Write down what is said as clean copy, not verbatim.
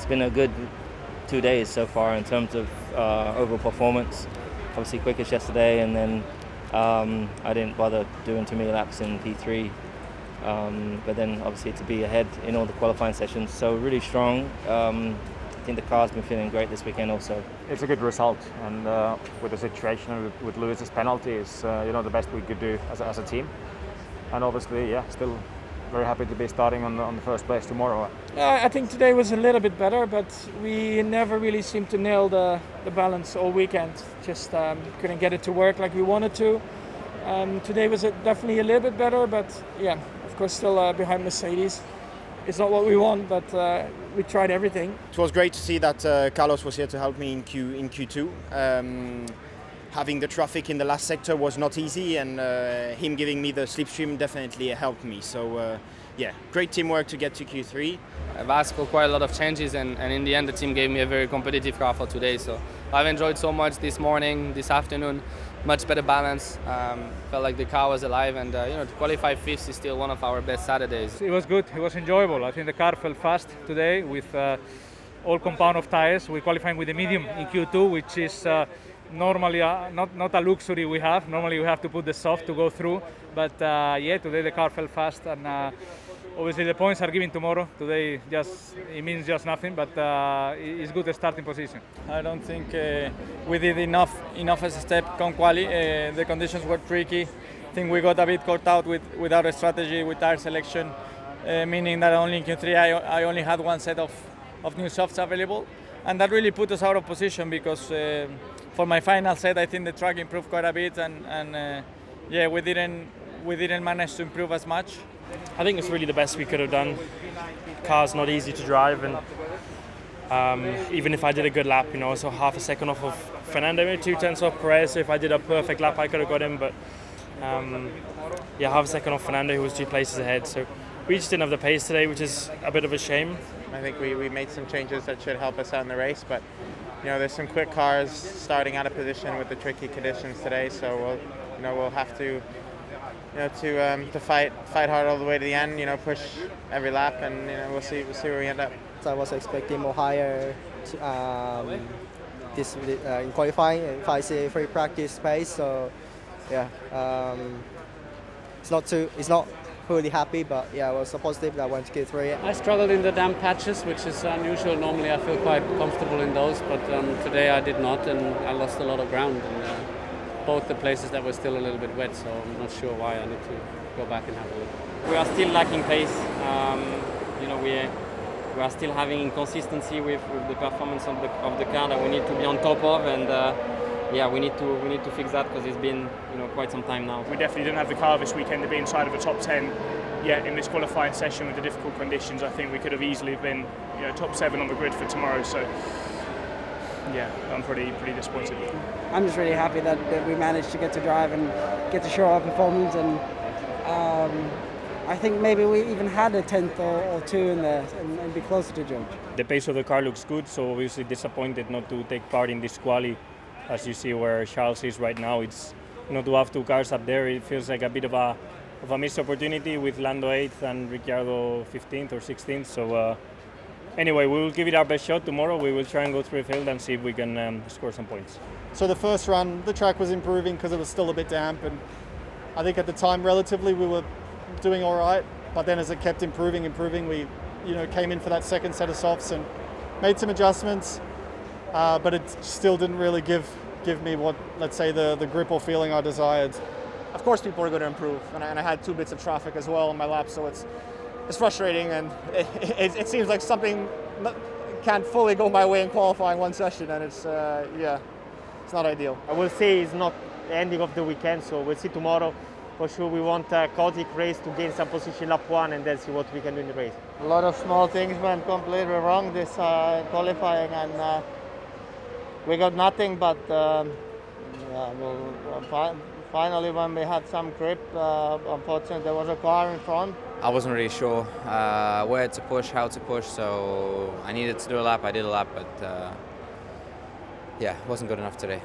been a good 2 days so far in terms of overall performance. Obviously quickest yesterday, and then I didn't bother doing too many laps in P3. But then obviously to be ahead in all the qualifying sessions, so really strong. I think the car's been feeling great this weekend also. It's a good result, and with the situation with Lewis's penalty, is the best we could do as a team. And obviously, still very happy to be starting on the first place tomorrow. Yeah, I think today was a little bit better, but we never really seemed to nail the balance all weekend. Just couldn't get it to work like we wanted to. Today was definitely a little bit better, but of course still behind Mercedes. It's not what we want, but we tried everything. It was great to see that Carlos was here to help me in Q2. Having the traffic in the last sector was not easy, and him giving me the slipstream definitely helped me. So great teamwork to get to Q3. I've asked for quite a lot of changes, and in the end the team gave me a very competitive car for today. So I've enjoyed so much this morning, this afternoon, much better balance. Felt like the car was alive, and to qualify fifth is still one of our best Saturdays. It was good, it was enjoyable. I think the car felt fast today with all compound of tires. We're qualifying with a medium in Q2, which is normally not a luxury we have. Normally we have to put the soft to go through, but today the car felt fast, and obviously the points are given tomorrow. Today it means just nothing, but it's good starting position. I don't think we did enough as a step come quali. The conditions were tricky. I think we got a bit caught out with our strategy, with tire selection, meaning that only in Q3 I only had one set of new softs available, and that really put us out of position because for my final set I think the track improved quite a bit, and we didn't manage to improve as much. I think it's really the best we could have done. Car's not easy to drive, and even if I did a good lap, so half a second off of Fernando, maybe 2 tenths off Perez. So if I did a perfect lap, I could have got him, but half a second off Fernando, who was 2 places ahead. So we just didn't have the pace today, which is a bit of a shame. I think we made some changes that should help us out in the race, but there's some quick cars starting out of position with the tricky conditions today, so we'll have to to fight hard all the way to the end, push every lap, and we'll see where we end up. So I was expecting more higher this in qualifying, if I see free practice pace. So it's not fully happy, but I was so positive that I went to Q3. I struggled in the damp patches, which is unusual. Normally I feel quite comfortable in those, but today I did not, and I lost a lot of ground. And, both the places that were still a little bit wet, so I'm not sure why. I need to go back and have a look. We are still lacking pace. We are still having inconsistency with the performance of the car that we need to be on top of, and we need to fix that because it's been quite some time now. We definitely didn't have the car this weekend to be inside of a top 10. In this qualifying session with the difficult conditions, I think we could have easily been top 7 on the grid for tomorrow. So I'm pretty disappointed. I'm just really happy that we managed to get to drive and get to show our performance, and I think maybe we even had a 10th or 2 in there and be closer to George. The pace of the car looks good, so obviously disappointed not to take part in this quali. As you see where Charles is right now, it's to have 2 cars up there. It feels like a bit of a missed opportunity with Lando 8th and Ricciardo 15th or 16th. So anyway, we will give it our best shot tomorrow. We will try and go through a field and see if we can score some points. So the first run, the track was improving because it was still a bit damp, and I think at the time relatively we were doing all right. But then as it kept improving, we came in for that second set of softs and made some adjustments, but it still didn't really give me what, let's say, the grip or feeling I desired. Of course people are going to improve, and I had 2 bits of traffic as well on my lap, so it's frustrating, and it seems like something can't fully go my way in qualifying one session, and it's not ideal. I will say it's not the ending of the weekend, so we'll see tomorrow. For sure we want a chaotic race to gain some position lap 1 and then see what we can do in the race. A lot of small things went completely wrong this qualifying, and we got nothing, but finally when we had some grip, unfortunately there was a car in front. I wasn't really sure where to push, how to push, so I needed to do a lap. I did a lap, but it wasn't good enough today.